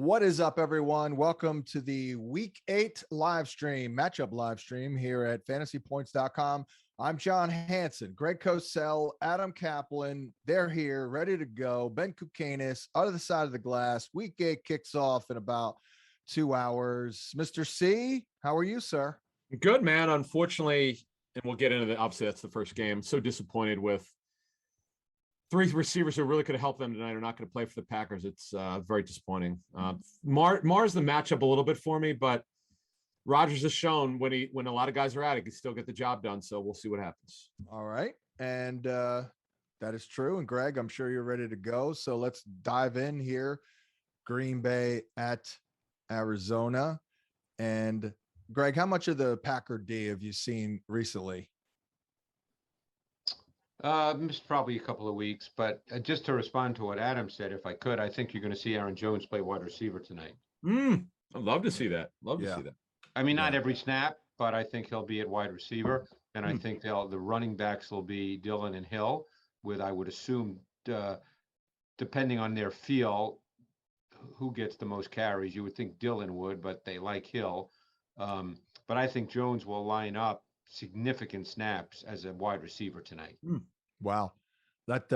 What is up, everyone? Welcome to the Week 8 live stream, matchup live stream here at fantasypoints.com. I'm John Hansen, Greg Cosell, Adam Caplan. They're here, ready to go. Ben Kukanis, out of the side of the glass. Week 8 kicks off in about 2 hours. Mr. C, how are you, sir? Good, man. Unfortunately, and we'll get into the obviously that's the first game. So disappointed with three receivers who really could have helped them tonight are not going to play for the Packers. It's very disappointing. Mars the matchup a little bit for me, but Rodgers has shown when a lot of guys are out, he can still get the job done. So we'll see what happens. All right. And that is true. And Greg, I'm sure you're ready to go. So let's dive in here. Green Bay at Arizona. And Greg, how much of the Packer D have you seen recently? Missed probably a couple of weeks, but just to respond to what Adam said, if I could, I think you're going to see Aaron Jones play wide receiver tonight. I'd love to see that. To see that. I mean, not every snap, but I think he'll be at wide receiver, and I think the running backs will be Dillon and Hill, with, I would assume, depending on their feel, who gets the most carries. You would think Dillon would, but they like Hill. But I think Jones will line up significant snaps as a wide receiver tonight. Wow. That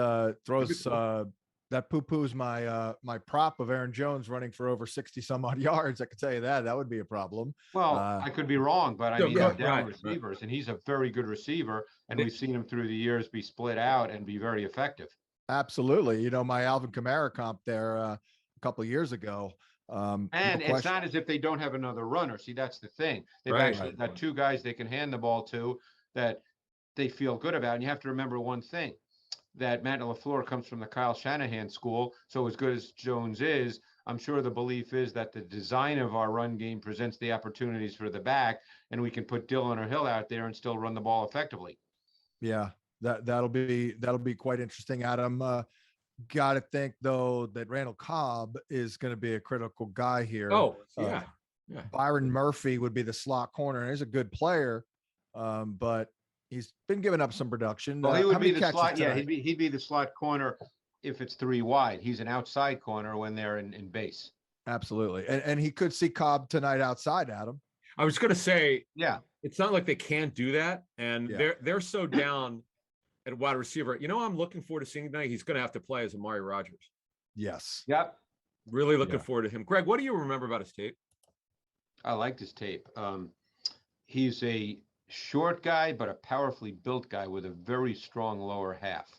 throws that poo-poos my prop of Aaron Jones running for over 60 some odd yards. I could tell you that would be a problem. Well, I could be wrong, but I mean, they're down receivers, and he's a very good receiver, and we've seen him through the years be split out and be very effective. Absolutely. You know, my Alvin Kamara comp there a couple of years ago. And it's not as if they don't have another runner. See, that's the thing. They've actually got two guys they can hand the ball to that they feel good about. And you have to remember one thing, that Matt LaFleur comes from the Kyle Shanahan school. So as good as Jones is, I'm sure the belief is that the design of our run game presents the opportunities for the back, and we can put Dillon or Hill out there and still run the ball effectively. Yeah, that'll be quite interesting, Adam. Got to think, though, that Randall Cobb is going to be a critical guy here. Yeah. Byron Murphy would be the slot corner, and he's a good player, but he's been giving up some production. Well, he would be the slot. Yeah, he'd be the slot corner if it's three wide. He's an outside corner when they're in base. Absolutely, and he could see Cobb tonight outside, Adam. I was going to say, yeah, it's not like they can't do that, and they're so down at wide receiver. You know, I'm looking forward to seeing tonight. He's going to have to play as Amari Rodgers. Yes. Yep. Really looking forward to him. Greg, what do you remember about his tape? I liked his tape. He's a short guy, but a powerfully built guy with a very strong lower half.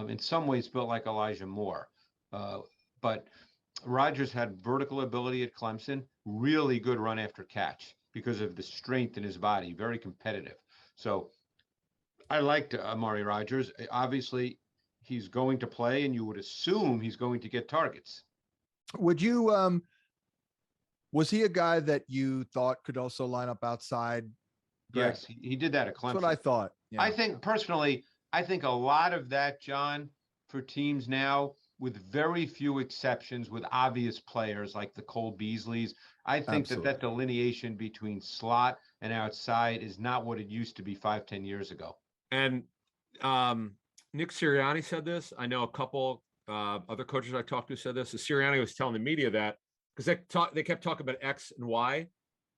In some ways built like Elijah Moore. But Rodgers had vertical ability at Clemson, really good run after catch because of the strength in his body, very competitive. So I liked Amari Rodgers. Obviously, he's going to play, and you would assume he's going to get targets. Would you was he a guy that you thought could also line up outside? Greg? Yes, he did that at Clemson. That's what I thought. Yeah. I think personally, a lot of that, John, for teams now, with very few exceptions, with obvious players like the Cole Beasleys, I think that delineation between slot and outside is not what it used to be 5-10 years ago. And Nick Sirianni said this. I know a couple other coaches I talked to said this. Sirianni was telling the media that because they kept talking about X and Y.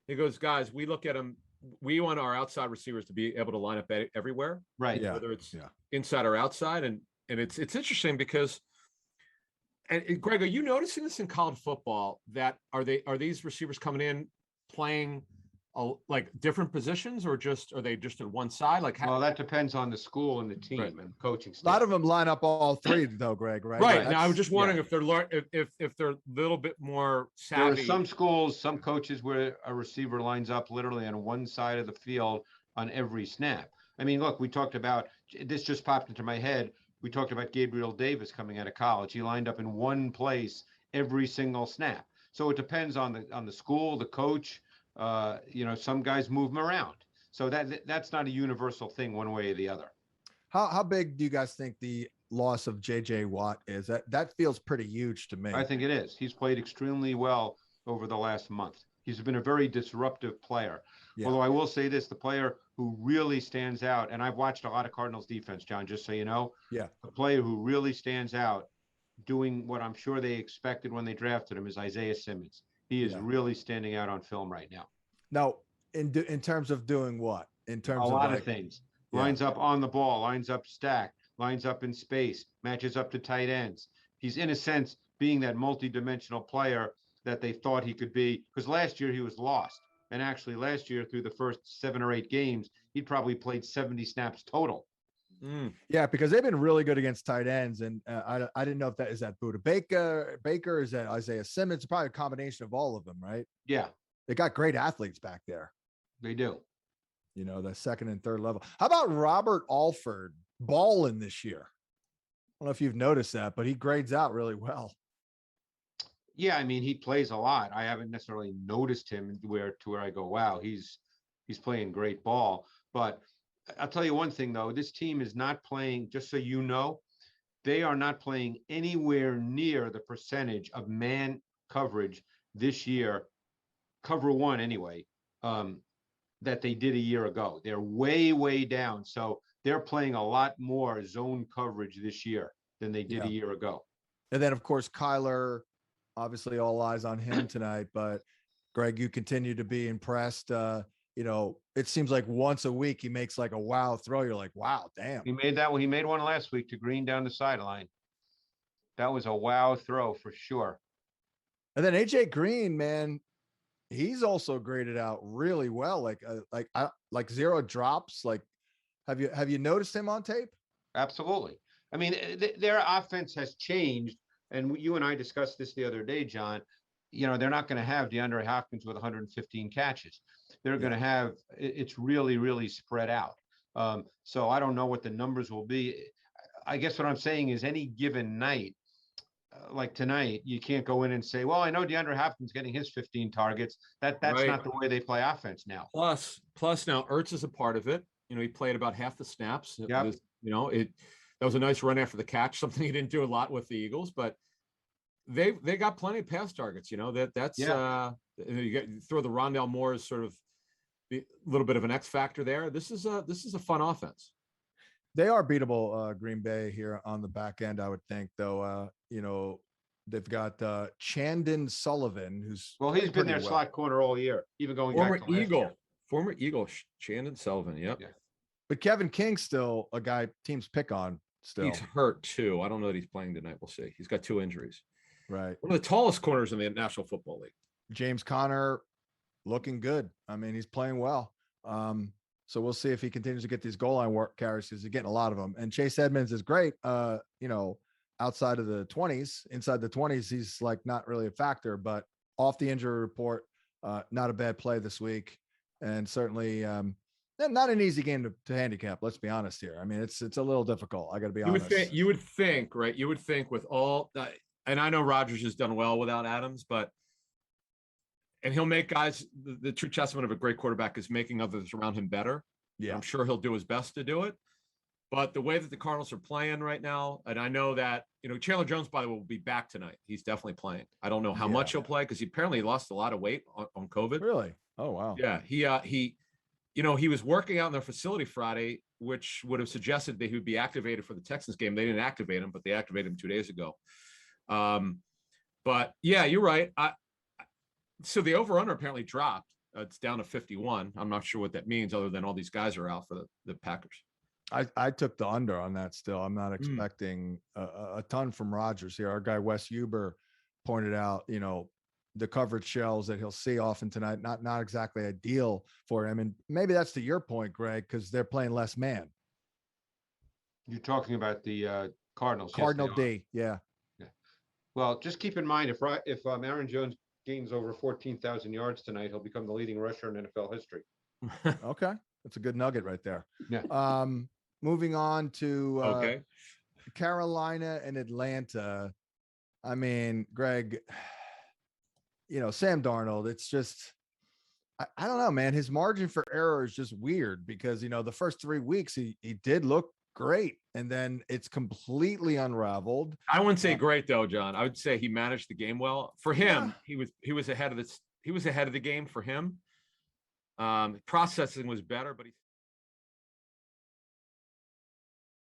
He goes, guys, we look at them. We want our outside receivers to be able to line up everywhere, right? Yeah. Whether it's inside or outside, and it's interesting because. And Greg, are you noticing this in college football? That are these receivers coming in playing like different positions, or are they just at one side? Like, well, that depends on the school and the team and coaching staff. A lot of them line up all three, though, Greg. Right. Right. Now, I was just wondering if they're if they're a little bit more savvy. There are some schools, some coaches where a receiver lines up literally on one side of the field on every snap. I mean, look, we talked about this. Just popped into my head. We talked about Gabriel Davis coming out of college. He lined up in one place every single snap. So it depends on the school, the coach. Some guys move them around. So that's not a universal thing one way or the other. How big do you guys think the loss of J.J. Watt is? That feels pretty huge to me. I think it is. He's played extremely well over the last month. He's been a very disruptive player. Yeah. Although I will say this, the player who really stands out, and I've watched a lot of Cardinals defense, John, just so you know. Yeah. The player who really stands out doing what I'm sure they expected when they drafted him, is Isaiah Simmons. He is really standing out on film right now. Now, in terms of doing what? In A terms of lot like of things. yeah. Lines up on the ball, lines up stacked, lines up in space, matches up to tight ends. He's in a sense being that multi-dimensional player that they thought he could be, because last year he was lost. And actually last year, through the first 7 or 8 games, he'd probably played 70 snaps total. Yeah, because they've been really good against tight ends, and I didn't know if that is that Buda Baker, is that Isaiah Simmons, probably a combination of all of them, right? Yeah, They got great athletes back there. they do. You know, the second and third level. How about Robert Alford balling this year? I don't know if you've noticed that, but he grades out really well. Yeah, I mean, he plays a lot. I haven't necessarily noticed him where I go, wow, he's playing great ball. But I'll tell you one thing though, this team is not playing, just so you know, they are not playing anywhere near the percentage of man coverage this year, cover one anyway, that they did a year ago. They're way, way down. So they're playing a lot more zone coverage this year than they did a year ago. And then, of course, Kyler, obviously all eyes on him tonight. But Greg, you continue to be impressed. You know, it seems like once a week he makes like a wow throw. You're like, wow, damn. He made that one. He made one last week to Green down the sideline. That was a wow throw for sure. And then AJ Green, man, he's also graded out really well. Like 0 drops. Like, have you noticed him on tape? Absolutely. I mean, their offense has changed, and you and I discussed this the other day, John. You know, they're not going to have DeAndre Hopkins with 115 catches. They're going to have, it's really, really spread out. So I don't know what the numbers will be. I guess what I'm saying is any given night, like tonight, you can't go in and say, well, I know DeAndre Hopkins getting his 15 targets. That's right. Not the way they play offense now. Plus now Ertz is a part of it. You know, he played about half the snaps. Yep. You know, that was a nice run after the catch, something he didn't do a lot with the Eagles, but they got plenty of pass targets. You know, that's you throw the Rondale Moore as sort of a little bit of an X factor there. This is a fun offense. They are beatable, Green Bay here on the back end, I would think, though. You know, they've got Chandon Sullivan, who's he's been their slot corner all year, even going back to last year. Former Eagle, Chandon Sullivan. Yep. Yeah. But Kevin King's still a guy teams pick on still. He's hurt too. I don't know that he's playing tonight. We'll see. He's got 2 injuries. Right. One of the tallest corners in the National Football League. James Conner looking good. I mean, he's playing well. So we'll see if he continues to get these goal line work carries, because he's getting a lot of them. And Chase Edmonds is great. You know, outside of the 20s, inside the 20s, he's like not really a factor, but off the injury report, not a bad play this week. And certainly not an easy game to handicap. Let's be honest here. I mean, it's a little difficult. I got to be honest. You would think, right? You would think with all that, and I know Rodgers has done well without Adams, and he'll make guys, the true testament of a great quarterback is making others around him better. Yeah. I'm sure he'll do his best to do it. But the way that the Cardinals are playing right now, and I know that, you know, Chandler Jones, by the way, will be back tonight. He's definitely playing. I don't know how much he'll play, because he apparently lost a lot of weight on COVID. Really? Oh, wow. Yeah. He you know, he was working out in their facility Friday, which would have suggested that he would be activated for the Texans game. They didn't activate him, but they activated him 2 days ago. But yeah, you're right. So the over-under apparently dropped. It's down to 51. I'm not sure what that means, other than all these guys are out for the Packers. I took the under on that still. I'm not expecting a ton from Rodgers here. Our guy Wes Huber pointed out, you know, the coverage shells that he'll see often tonight, not exactly ideal for him. And maybe that's to your point, Greg, because they're playing less man. You're talking about the Cardinals. Cardinal D, yeah. Well, just keep in mind, if Aaron Jones gains over 14,000 yards tonight, he'll become the leading rusher in NFL history. Okay, that's a good nugget right there. Yeah. Moving on to Carolina and Atlanta. I mean, Greg, you know, Sam Darnold, it's just, I don't know, man. His margin for error is just weird, because, you know, the first 3 weeks he did look great, and then it's completely unraveled. I wouldn't say great though, John. I would say he managed the game well. For him, he was ahead of the game for him. Processing was better, but he